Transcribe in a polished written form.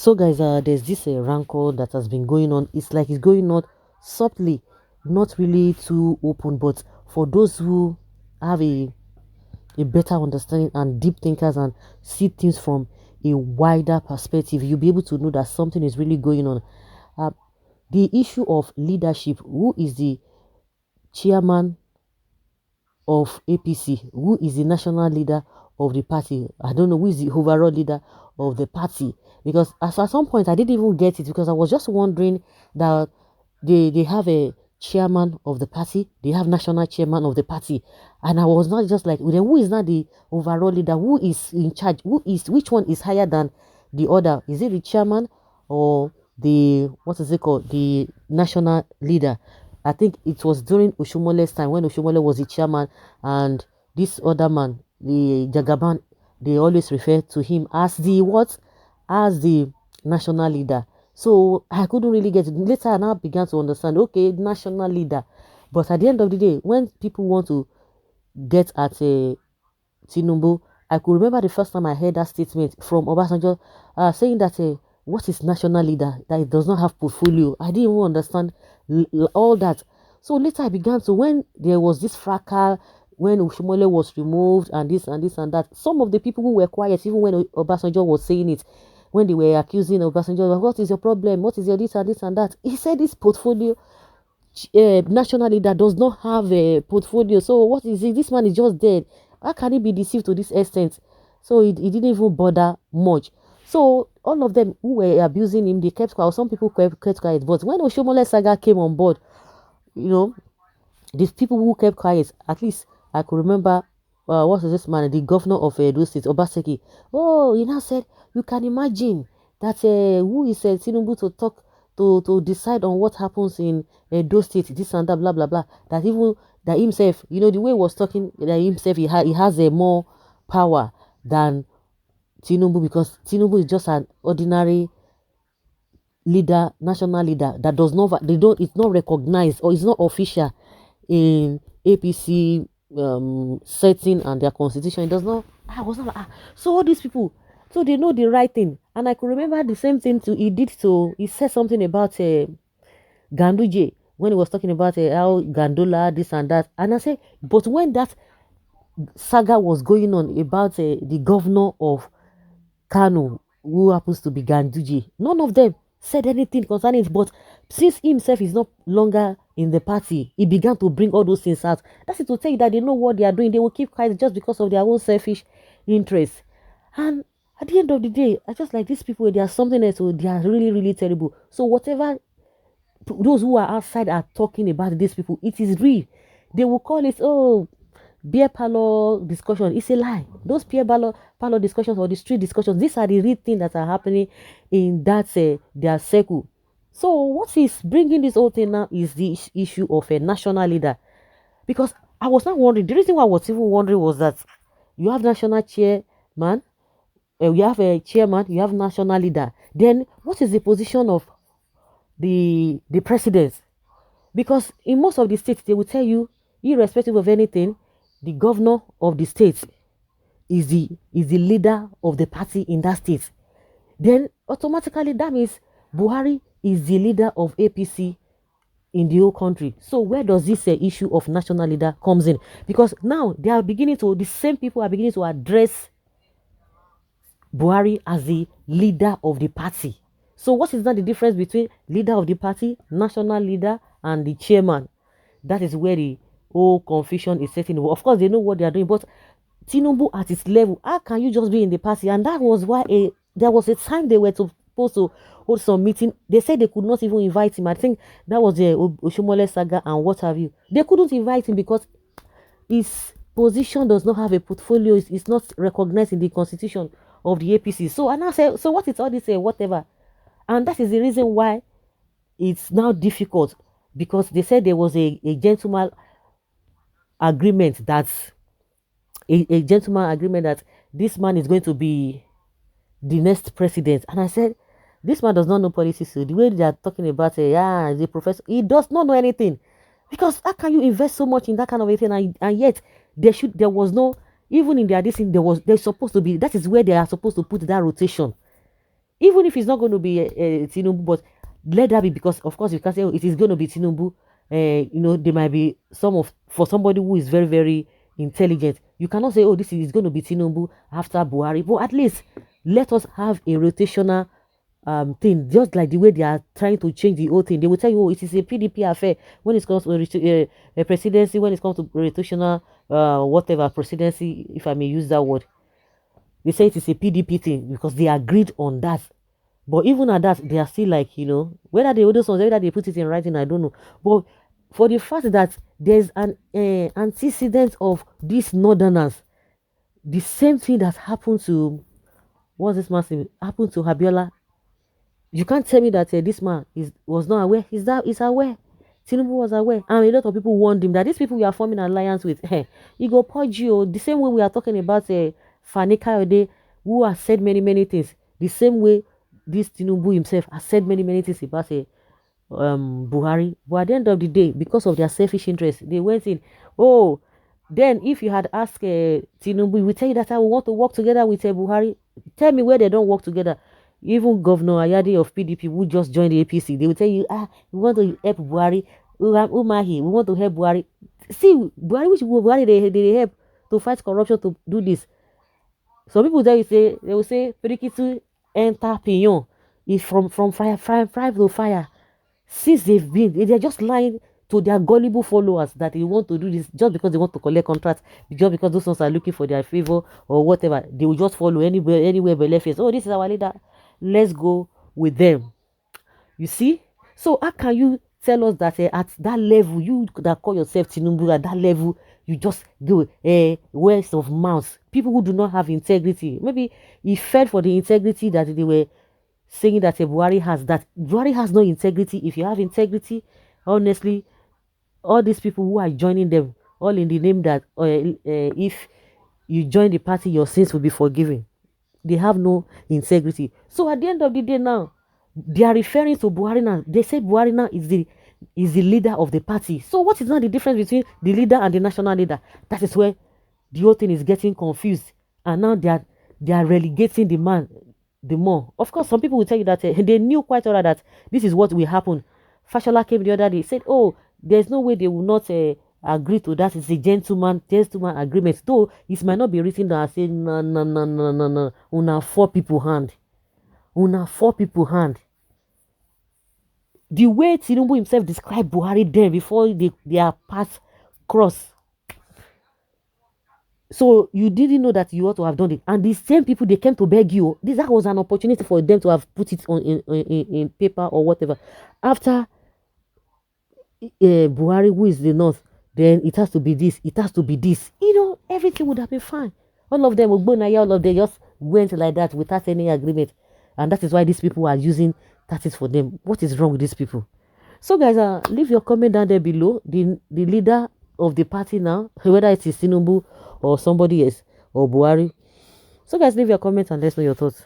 So, guys, there's this rancor that has been going on. It's like it's going on subtly, not really too open, but for those who have a better understanding and deep thinkers and see things from a wider perspective, you'll be able to know that something is really going on. Uh, the issue of leadership, who is the chairman of APC, who is the national leader of the party. I don't know who is the overall leader of the party, because at some point I didn't even get it, because I was just wondering that they have a chairman of the party, they have national chairman of the party, and I was not just like, well, then who is not the overall leader? Who is in charge? Which one is higher than the other? Is it the chairman or the, what is it called, the national leader? I think it was during Oshumole's time, when Oshumole was the chairman, and this other man, the Jagaban, they always refer to him as the what? As the national leader. So I couldn't really get it. Later I now began to understand, okay, national leader. But at the end of the day, when people want to get at a Tinubu, I could remember the first time I heard that statement from Obasanjo, saying that what is national leader, that it does not have portfolio. I didn't even understand all that. So later I began to, when there was this fracas, when Ushimole was removed and this and this and that, some of the people who were quiet, even when Obasanjo was saying it, when they were accusing Obasanjo, what is your problem? What is your this and that? He said this portfolio, national leader does not have a portfolio. So what is it? This man is just dead. How can he be deceived to this extent? So he didn't even bother much. So all of them who were abusing him, they kept quiet. Some people kept quiet. But when Oshomole Saga came on board, you know, these people who kept quiet, at least I could remember, what was this man, the governor of Edo State, Obaseki. Oh, he now said, you can imagine that who is Tinubu to talk, to decide on what happens in Edo State, this and that, blah, blah, blah. That even, that himself, you know, the way he was talking, that himself, he has a more power than Tinubu, because Tinubu is just an ordinary leader, national leader, that does not, they don't, it's not recognized, or it's not official in APC setting and their constitution. It does not. I was not like, so all these people, so they know the right thing. And I could remember the same thing to he did to, he said something about Ganduje, when he was talking about how Gandola, this and that. And I said, but when that saga was going on about the governor of Kano, who happens to be Ganduje, none of them said anything concerning it. But since himself is not longer in the party, he began to bring all those things out. That's it, to tell you that they know what they are doing. They will keep quiet just because of their own selfish interests. And at the end of the day, I just like these people, they are something else. So they are really, really terrible. So whatever those who are outside are talking about these people, it is real. They will call it, oh, beer parlor discussion. It's a lie. Those parlor discussions, or the street discussions, these are the real things that are happening in that their circle. So what is bringing this whole thing now is the issue of a national leader. Because I was not wondering, the reason why I was even wondering was that you have national chairman, you have a chairman, you have national leader. Then what is the position of the president? Because in most of the states, they will tell you, irrespective of anything, the governor of the state is the leader of the party in that state. Then automatically that means Buhari is the leader of APC in the whole country. So where does this issue of national leader comes in? Because now they are beginning to, the same people are beginning to address Buhari as the leader of the party. So what is that the difference between leader of the party, national leader, and the chairman? That is where the whole confusion is setting. Of course, they know what they are doing, but Tinubu at its level, how can you just be in the party? And that was why there was a time they were supposed to hold some meeting. They said they could not even invite him. I think that was the Oshomole saga and what have you. They couldn't invite him because his position does not have a portfolio. It's not recognized in the constitution of the APC. So and I say, so what is all this whatever? And that is the reason why it's now difficult, because they said there was a gentleman agreement that a gentleman agreement that this man is going to be the next president. And I said, this man does not know politics. So the way they are talking about the professor, he does not know anything. Because how can you invest so much in that kind of a thing, and yet there was no, even in their this thing, there's supposed to be, that is where they are supposed to put that rotation. Even if it's not going to be Tinubu, but let that be, because of course you can say, oh, it is going to be Tinubu. There might be for somebody who is very, very intelligent. You cannot say, oh, this is going to be Tinubu after Buhari. But at least let us have a rotational thing, just like the way they are trying to change the whole thing. They will tell you, oh, it is a PDP affair when it comes to a presidency, when it comes to rotational whatever presidency, if I may use that word. They say it is a PDP thing because they agreed on that. But even at that, they are still like, whether they those ones, whether they put it in writing, I don't know. But for the fact that there's an antecedent of these northerners, the same thing that happened to, what's this man's name? Happened to Habiola. You can't tell me that this man was not aware. He's aware. Tinubu was aware. And a lot of people warned him that these people we are forming an alliance with, hey, he go purge you. The same way we are talking about Fani Kayode, who has said many, many things. The same way this Tinubu himself has said many, many things about Buhari. But at the end of the day, because of their selfish interest, they went in. Oh, then if you had asked Tinubu, we tell you that I want to work together with Buhari. Tell me where they don't work together. Even Governor Ayade of PDP, who just joined the APC, they will tell you, we want to help Buhari. Umahi, we want to help Buhari. See, Buhari, which Buhari they help to fight corruption, to do this. Some people they will say, Perikitu enter Pignon is from fire to fire. Since they're just lying to their gullible followers that they want to do this just because they want to collect contracts, just because those ones are looking for their favor or whatever. They will just follow anywhere but left face. Oh, this is our leader. Let's go with them. You see? So how can you tell us that at that level, you that call yourself Tinubu, at that level, you just go words of mouth? People who do not have integrity. Maybe he fed for the integrity that they were saying that Buhari has. That Buhari has no integrity. If you have integrity, honestly, all these people who are joining them, all in the name that if you join the party, your sins will be forgiven. They have no integrity. So at the end of the day now, they are referring to Buhari now. They say Buhari now is the leader of the party. So what is now the difference between the leader and the national leader? That is where the whole thing is getting confused. And now they are relegating the man the more. Of course, some people will tell you that they knew quite well that this is what will happen. Fashola came the other day, said, oh, there's no way they will not agree to that. It's a gentleman agreement. Though it might not be written down. I say no. Una 4 people hand. Una 4 people hand. The way Tinubu himself described Buhari then before their paths cross. So you didn't know that you ought to have done it. And the same people, they came to beg you. That was an opportunity for them to have put it on in paper or whatever. After Buhari, who is the North, then it has to be this, it has to be this. Everything would have been fine. All of them, all of them just went like that without any agreement. And that is why these people are using tactics for them. What is wrong with these people? So guys, leave your comment down there below. The leader of the party now, whether it is Tinubu or somebody else or Buhari. So guys, leave your comments and let us know your thoughts.